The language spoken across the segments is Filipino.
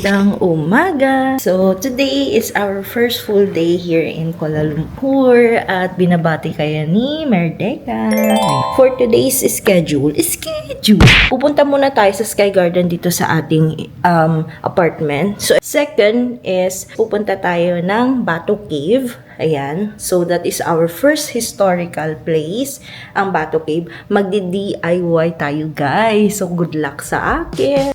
Magandang umaga! So, today is our first full day here in Kuala Lumpur at binabati kayo ni Merdeka. For today's schedule, pupunta muna tayo sa Sky Garden dito sa ating apartment. So, second is pupunta tayo ng Bato Cave. Ayan. So, that is our first historical place, ang Bato Cave. Magdi-DIY tayo, guys. So, good luck sa akin!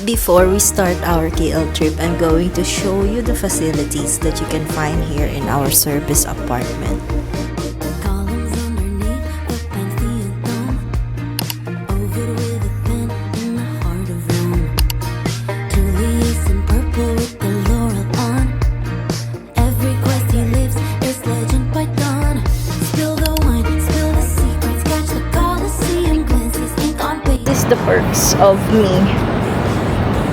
Before we start our KL trip, I'm going to show you the facilities that you can find here in our service apartment. This is the perks of me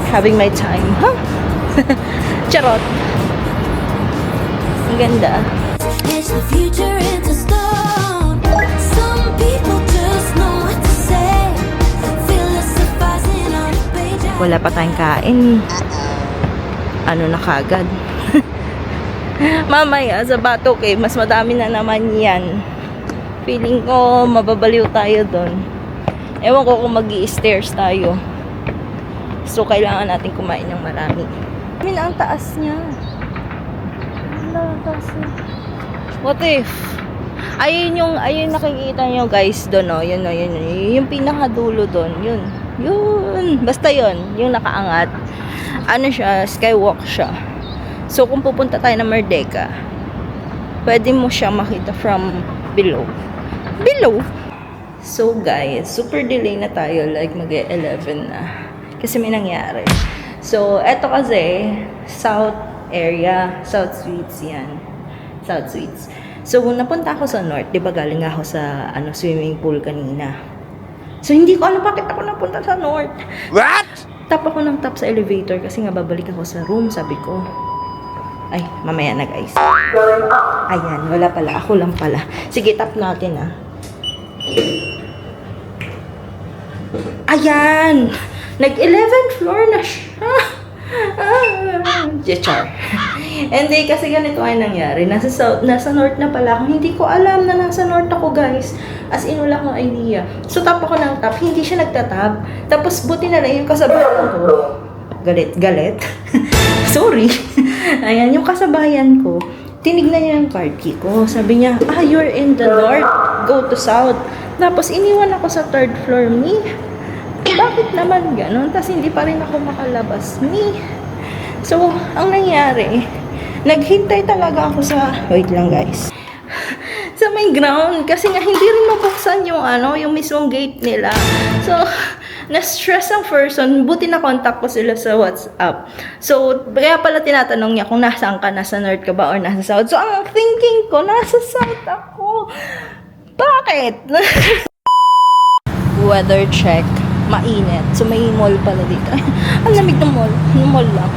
having my time, huh? Charot. Ang ganda. Wala pa tayong kain. Ano na kagad? Mamaya sa Bato Cave, mas madami na naman yan. Feeling ko mababaliw tayo doon. Ewan ko kung mag-i-stairs tayo. So, kailangan natin kumain ng marami. Kami na ang taas niya. What if? Ayun nakikita nyo guys doon, no? Yun, no? Yun. Yung pinakadulo doon. Yun. Basta yun. Yung nakaangat. Ano siya? Skywalk siya. So, kung pupunta tayo ng Merdeka, pwede mo siya makita from below. So, guys, super delay na tayo. Like, mag-11 na. Kasi may nangyari. So, eto kasi, South area. South Suites yan. South Suites. So, napunta ako sa North. Diba galing ako sa swimming pool kanina. So, hindi ko alam bakit ako napunta sa North. What? Tap ako ng tap sa elevator kasi nga babalik ako sa room, sabi ko. Ay, mamaya na guys. Ayan, wala pala. Ako lang pala. Sige, tap natin Ayan! Nag-11th floor na siya. Char. Hindi, kasi ganito ay nangyari. Nasa north na pala ako. Hindi ko alam na nasa north ako, guys. As in, wala akong idea. So, tap ako ng tap. Hindi siya nagtatap. Tapos, buti na lang yung kasabayan ko. Galit. Sorry. Ayan, yung kasabayan ko. Tinignan niya yung card key ko. Sabi niya, you're in the north. Go to south. Tapos, iniwan ako sa third floor ni. Bakit naman ganun? Tapos hindi pa rin ako makalabas ni. So, ang nangyari, naghintay talaga ako sa, wait lang guys, sa may ground. Kasi nga hindi rin mabuksan yung mismong gate nila. So, na-stress ang person. Buti na contact ko sila sa WhatsApp. So, kaya pala tinatanong niya kung nasaan ka, nasa north ka ba or nasa south. So, ang thinking ko, nasa south ako. Bakit? Weather check. Mainit. So, may mall pala dito. Ang lamig ng mall. Yung mall lang.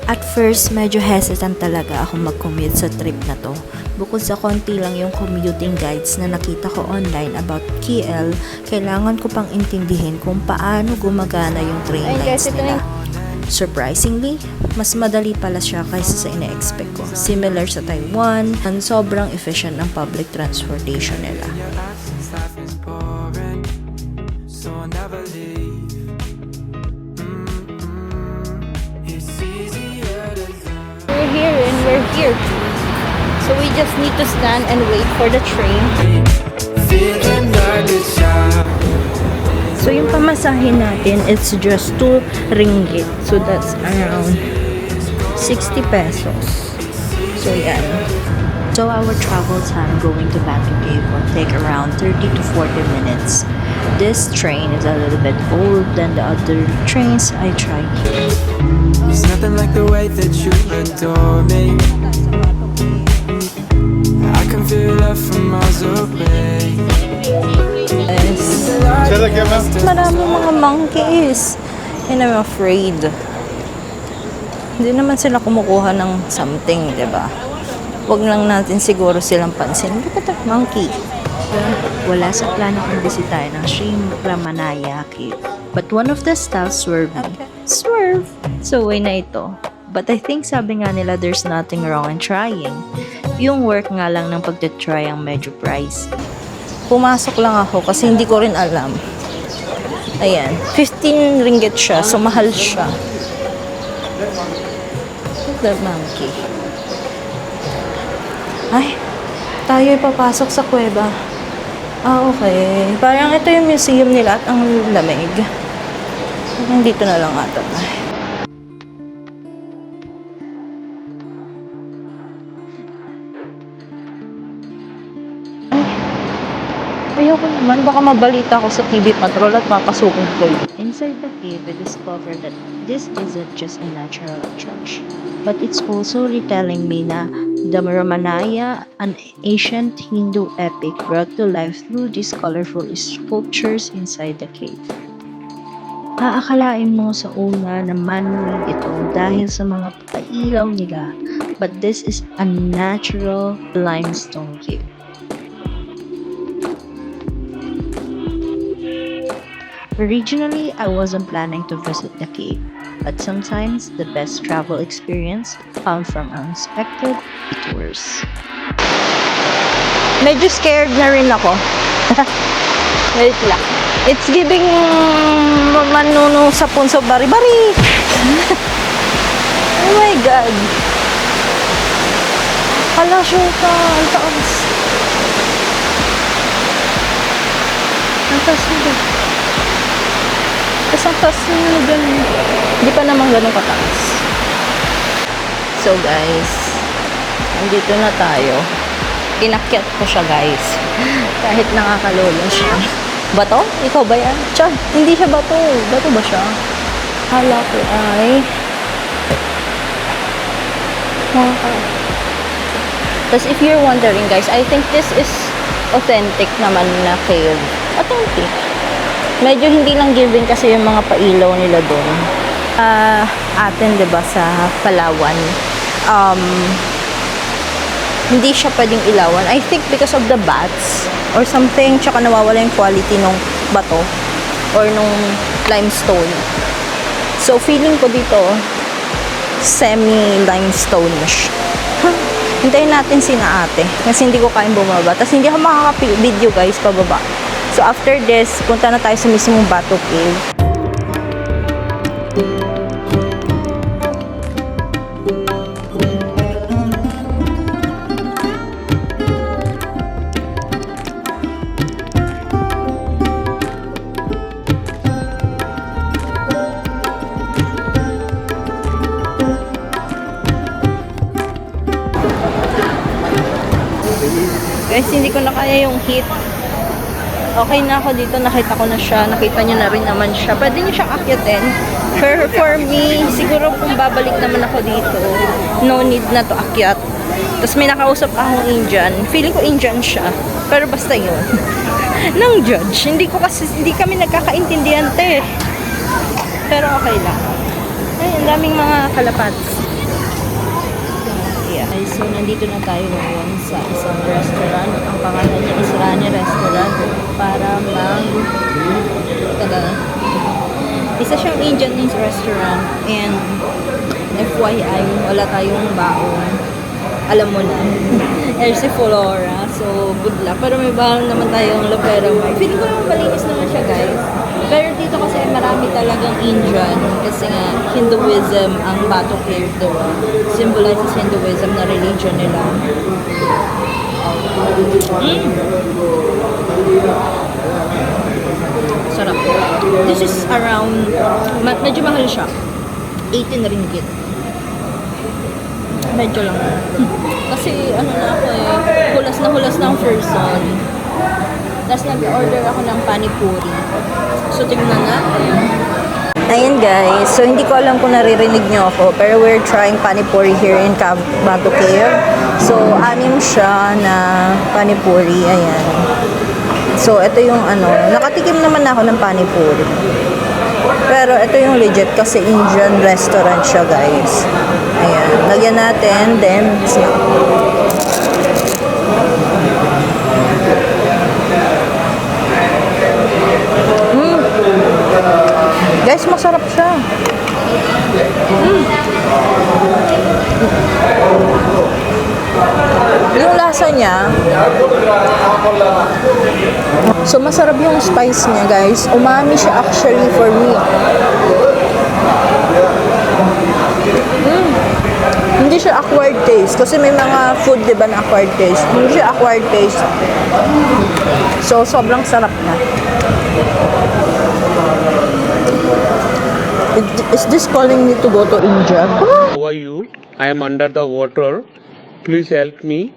At first, medyo hesitant talaga ako mag-commute sa trip na to. Bukod sa konti lang yung commuting guides na nakita ko online about KL, kailangan ko pang intindihin kung paano gumagana yung train lines nila. Surprisingly, mas madali pala siya kaysa sa ina-expect ko. Similar sa Taiwan, and sobrang efficient ng public transportation nila. We're here. So we just need to stand and wait for the train. So yung pamasahin natin, it's just 2 ringgit. So that's around 60 pesos. So yan. So our travel time going to Bato Cave will take around 30 to 40 minutes. This train is a little bit old than the other trains I tried here. There's nothing like the way that you adore me. I can feel love from miles away. Yes. Maraming mga monkeys. And I'm afraid. Hindi naman sila kumukuha ng something, diba? Huwag lang natin siguro silang pansin. Look at that monkey. Wala sa plano kong bisitahin ng Sri Ramanaya Cave. But one of the staff swerved me. Swerve! So, way na ito. But I think sabi nga nila there's nothing wrong in trying. Yung work nga lang ng pagtatry ang medyo price. Pumasok lang ako kasi hindi ko rin alam. Ayan. 15 ringgit siya. So, mahal siya. The monkey. Ay, tayo papasok sa kuweba. Ah, okay. Parang ito yung museum nila at ang lamig. Nandito na lang ata. Ayoko naman, baka mabalita ako sa TV Patrol at papasukin ko yun. Inside the cave, we discovered that this isn't just a natural attraction, but it's also retelling me na the Ramayana, an ancient Hindu epic brought to life through these colorful sculptures inside the cave. Aakalain mo sa una na man-made ito dahil sa mga pailaw nila, but this is a natural limestone cave. Originally, I wasn't planning to visit the cave, but sometimes the best travel experience come from unexpected detours. Medyo scared na rin ako. Wait lang. It's giving manuno sa punso bari-bari. Oh my God. Hala, shoota. Ang taas. Ang taas nito. Tapos ang taas nyo ganun. Hindi pa naman ganun kataas. So guys, nandito na tayo. Inakyat ko siya guys. Kahit nakakalolo siya. Bato? Ikaw ba yan? Char, hindi siya bato. Bato ba siya? Hala ko ay... Tapos if you're wondering guys, I think this is authentic naman na cave. Authentic. Medyo hindi lang given kasi yung mga pailaw nila doon. Atin, diba, sa Palawan, hindi siya pwedeng ilawan. I think because of the bats or something, tsaka nawawala yung quality ng bato or nung limestone. So, feeling ko dito, semi-limestone-ish. Hintayin natin sina ate kasi hindi ko kayang bumaba. Tapos hindi ako makaka-video guys, pababa. So after this, punta na tayo sa mismong Bato Cave. Guys, hindi ko na kaya yung heat. Okay na ako dito, nakita ko na siya, nakita niyo na rin naman siya. Pwede niyo siyang akyatin. For me, siguro kung babalik naman ako dito, no need na to akyat. Tapos may nakausap akong Indian. Feeling ko Indian siya. Pero basta yun. Nang judge. Hindi kami nagkakaintindihan te. Pero okay lang. Ay, ang daming mga kalapats. Yeah. So, nandito na tayo ngayon sa isang restaurant. Ang pangalan niya is Rani Restaurant. Para isa siyang Indian restaurant. And FYI, wala tayong baon. Alam mo na. LC Flora. So, good luck. Pero may baon naman tayong Lopera May. Feeling ko naman malinis naman siya, guys. Pero dito kasi marami talagang Indian. Kasi nga, Hinduism ang Bato Cave, diba? Symbolizes Hinduism na religion nila. Sarap. This is around, medyo mahal siya. 18 ringgit. Medyo lang. Kasi ano na ako hulas na ang person. Tapos nag-order ako ng panipuri. So tingnan natin. Ayan guys, so hindi ko alam kung naririnig nyo ako, pero we're trying panipuri here in Bato Cave. So 6 siya na panipuri, ayan. So ito yung nakatikim naman ako ng panipuri. Pero ito yung legit kasi Indian restaurant siya guys. Ayan, lagyan natin, then guys, masarap siya. So, masarap yung spice niya, guys. Umami siya actually for me. Hindi siya acquired taste. Kasi may mga food, di ba, na acquired taste. Hindi siya acquired taste. So, sobrang sarap na. Is this calling me to go to India? How are you? I am under the water. Please help me.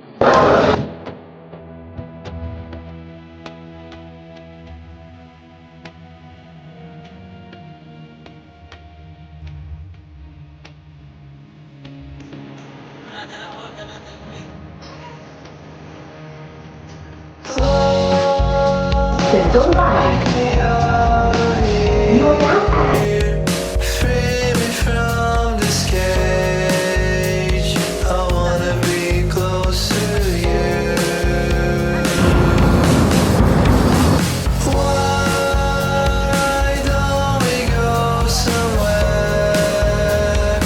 Free me from this cage. I wanna be close to you. Why don't we go somewhere?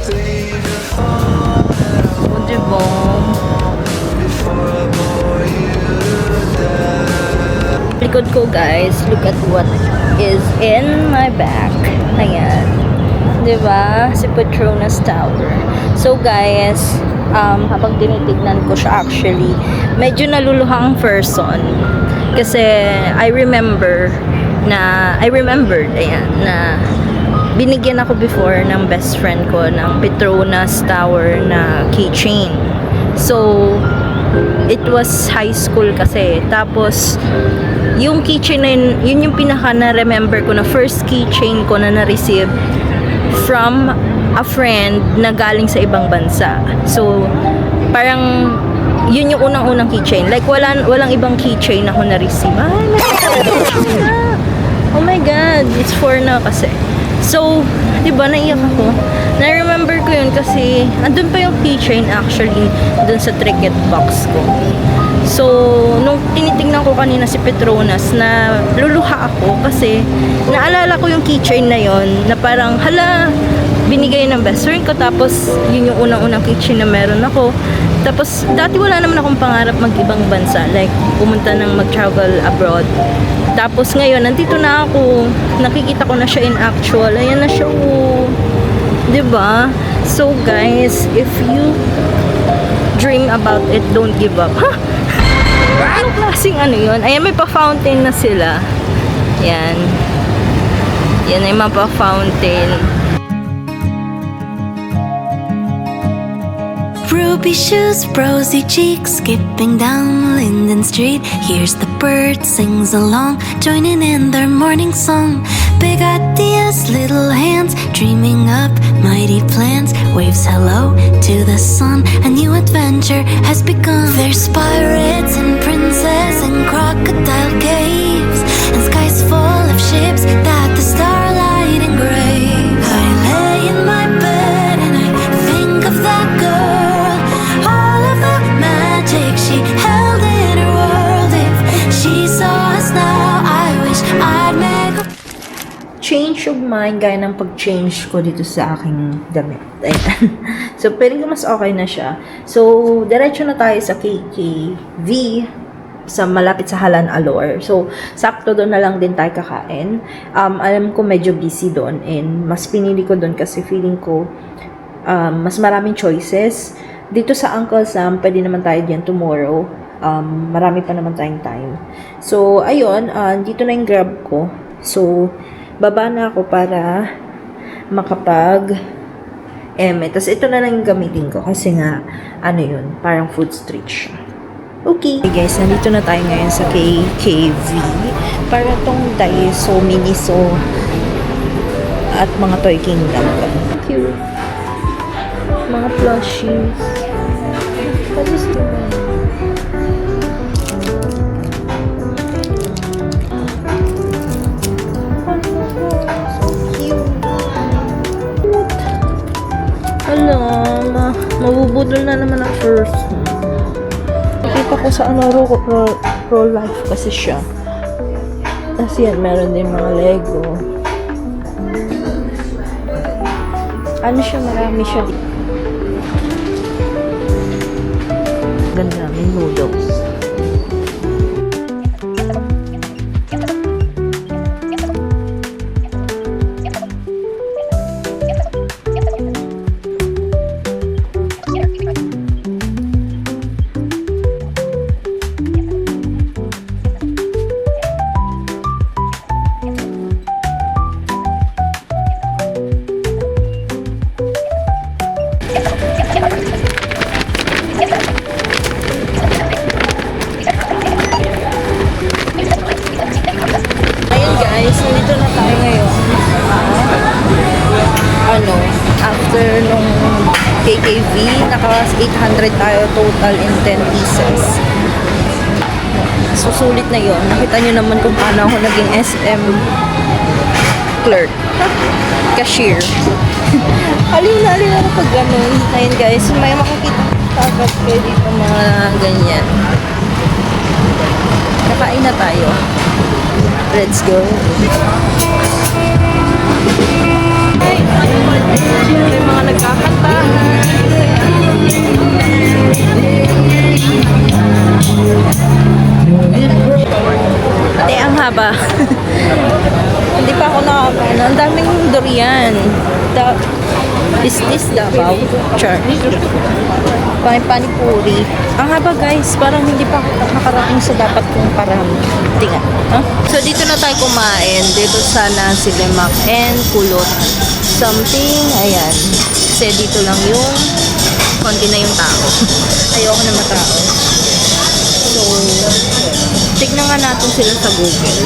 Leave your phone at home Diba? before I bore you to death. Likod ko, guys, look at what is in my back. Ayan. Diba? Si Petronas Tower. So, guys, habang tinitignan ko siya actually, medyo naluluhang person. Kasi, I remembered, ayan, na binigyan ako before ng best friend ko ng Petronas Tower na keychain. So, it was high school kasi. Tapos, yung keychain na yun yung pinaka na-remember ko na first keychain ko na na-receive from a friend na galing sa ibang bansa. So, parang yun yung unang-unang keychain. Like, walang ibang keychain ako na-receive. Ay, oh my God, it's for na kasi. So, di ba, naiyak ako. Na-remember ko yun kasi andun pa yung keychain actually dun sa ticket box ko. So, nung tinitingnan ko kanina si Petronas, na luluha ako kasi naalala ko yung keychain na yon na parang, hala, binigay ng best friend ko, tapos yun yung unang-unang keychain na meron ako. Tapos, dati wala naman akong pangarap mag-ibang bansa, like, pumunta ng mag-travel abroad. Tapos ngayon, nandito na ako, nakikita ko na siya in actual, ayan na siya, oh. Diba? So, guys, if you dream about it, don't give up. Ha? Anong klaseng ano yun? Ayan, may pa-fountain na sila. Yan. Yan ay mapa-fountain. Ruby shoes, rosy cheeks, skipping down Linden Street. Here's the bird sings along, joining in their morning song. Big ideas, little hands, dreaming up mighty plans. Waves hello to the sun, a new adventure has begun. There's pirates and princes and crocodile caves, and skies full of ships that the starlight engraves. I lay in my bed and I think of that girl. She held in her world. If she saw us now, I wish I'd make her. Change of mind, gaya ng pag-change ko dito sa aking damit. Ayan. So, pwede ko mas okay na siya. So, diretso na tayo sa KKV sa malapit sa Halan Alor. So, sakto doon na lang din tayo kakain. Alam ko medyo busy doon and mas pinili ko doon kasi feeling ko mas maraming choices. Dito sa Uncle Sam, pwede naman tayo diyan tomorrow. Marami pa naman tayong time. So, ayun, dito na yung grab ko. So, baba na ako para Tapos, ito na lang yung gamitin ko. Kasi nga, ano yun, parang food street siya. Okay. Hey guys, nandito na tayo ngayon sa KKV. Para tong Daiso, Miniso, at mga Toy Kingdom. Cute. Mga plushies. What is this? So cute. Hala, mabubudol na naman ang first. Nakita ko sa pro life kasi siya. Kasi yan, meron din mga Lego. Ano siya, marami siya dito. Ganda, may noodles. Tapos 800 tayo total in 10 pieces. Susulit na yon. Nakita nyo naman kung paano ako naging SM clerk. Cashier. Aliw na ako pag ganun. Ayun guys, may makikita agad kayo dito mga ganyan. Kakain na tayo. Let's go. May mga nagkakanta. Ate, ang haba. Hindi pa ako nakakaano. Ang daming durian. Is this Davao? Char. Panipuri. Ang haba guys, parang hindi pa ako nakarating sa dapat kong parang tinga. Huh? So dito na tayo kumain. Dito sana si Lemak and Kulot. Something, ayan. Kasi dito lang yung konti na yung tao. Ayoko na matao. So, tignan nga natin sila sa Google.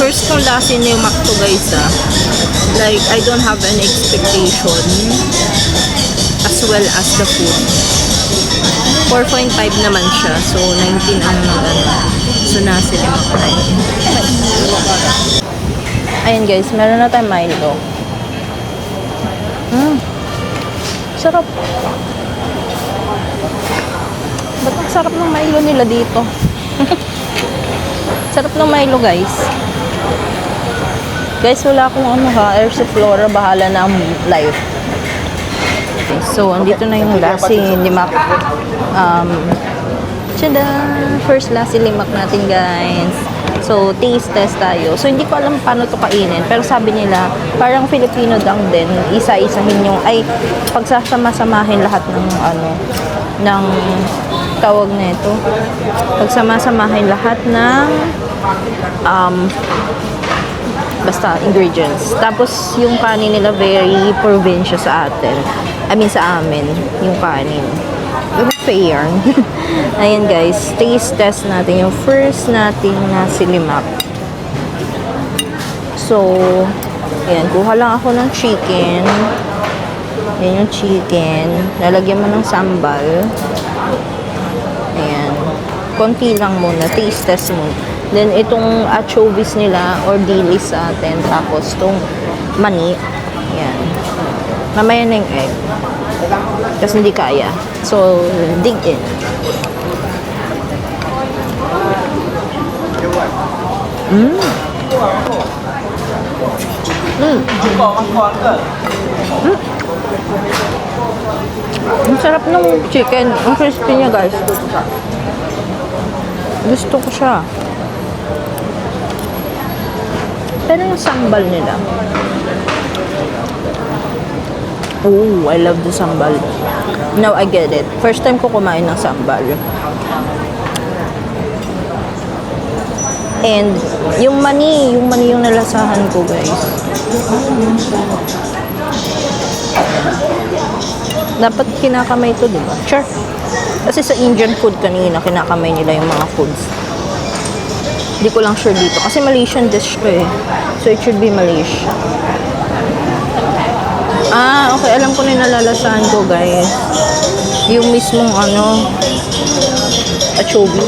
First kong lasin yung Macto guys Like, I don't have an expectation as well as the food. 4.5 naman siya. So, 19 ang So, nasa lima pa rin. Ayan guys, meron na tayong Milo. Sarap. Ba't ang sarap ng Milo nila dito? Sarap ng Milo guys. Guys, wala akong Air si Flora, bahala na ang life. Okay, so, andito na yung lasi limak. Tada! First lasi limak natin guys. So, taste test tayo. So, hindi ko alam paano to kainin. Pero sabi nila, parang Filipino dang din, isa-isahin yung, pagsasama-samahin lahat ng, ng tawag na ito. Pagsama-samahin lahat ng, basta ingredients. Tapos yung kanin nila very provincial sa atin. Sa amin, yung kanin. Fair. Ayan guys, taste test natin yung first nating nasi limak. So, ayan, kuha lang ako ng chicken. Ayan yung chicken. Lalagyan mo ng sambal. Ayan. Konti lang muna, taste test mo. Then, itong anchovies nila or dilis sa atin. Tapos, itong mani. Ayan. Mamaya na yung egg. Kasi hindi kaya. So, dig in. Ang sarap ng chicken. Ang crispy niya guys. Gusto ko siya. Pero yung sambal nila. Oh, I love the sambal. Now I get it. First time ko kumain ng sambal. And yung mani yung nalasahan ko, guys. Dapat kinakamay ito, diba? Sure. Kasi sa Indian food kanina, kinakamay nila yung mga foods. Hindi ko lang sure dito. Kasi Malaysian dish ko eh. So it should be Malaysia. Okay. Alam ko na yung nalalasahan ko, guys. Yung mismong achobi.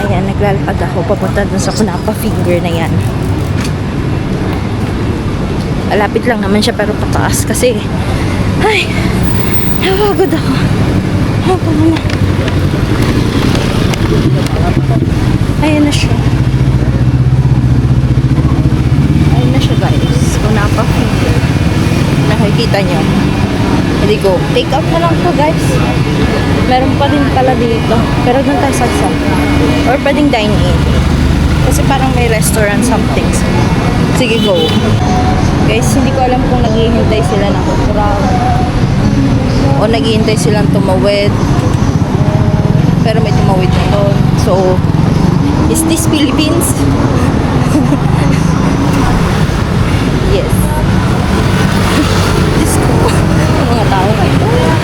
Ayan, naglalakad ako papunta dun sa Kunapa Finger na yan. Malapit lang naman siya pero pataas kasi ay, napagod ako. Ayan na siya. Ayan na siya guys. Kunapa Finger. Nakikita nyo. Hindi ko. Take out na lang to guys. Meron pa rin pala dito. Pero doon tayo sagsa. Or pwedeng dine in. Kasi parang may restaurant something. Sige, go. Guys, hindi ko alam kung naghihintay sila ng crowd o naghihintay silang tumawid. Pero may tumawid na doon. So, is this Philippines? Yes. Diyos ko. Ang mga tao ngayon.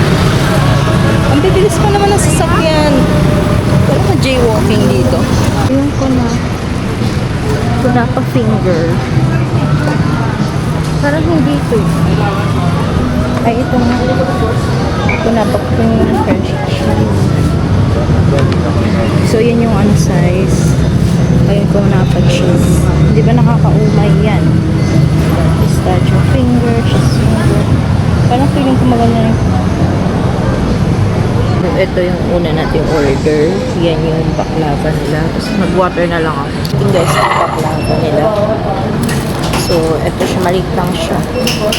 Ang bibilis pa naman ng sasakyan. Wala na jaywalking dito. Yung kunapa finger. Parang hindi ito. Ay, ito nga. Kunapa French cheese. So, yan yung ano size. Ayun kunapa cheese. Di ba nakakaumay yan? Pistachio finger, cheese finger. Parang feeling ko maganda rin. Ito yung una nating order. Yan yung baklava nila. Tapos nag-water na lang ako. Tingnan guys, yung baklava nila. So, ito siya, maliit lang siya.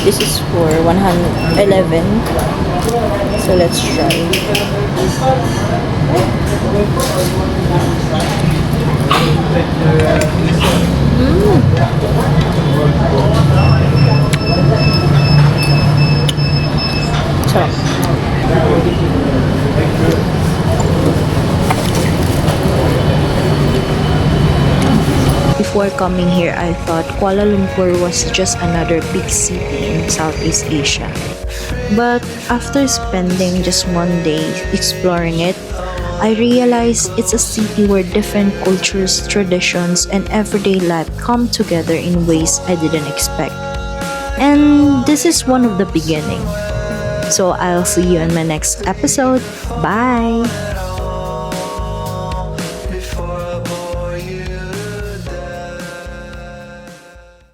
This is for 111. So, let's try. Sarap. Before coming here, I thought Kuala Lumpur was just another big city in Southeast Asia. But after spending just one day exploring it, I realized it's a city where different cultures, traditions, and everyday life come together in ways I didn't expect. And this is one of the beginning. So I'll see you in my next episode. Bye!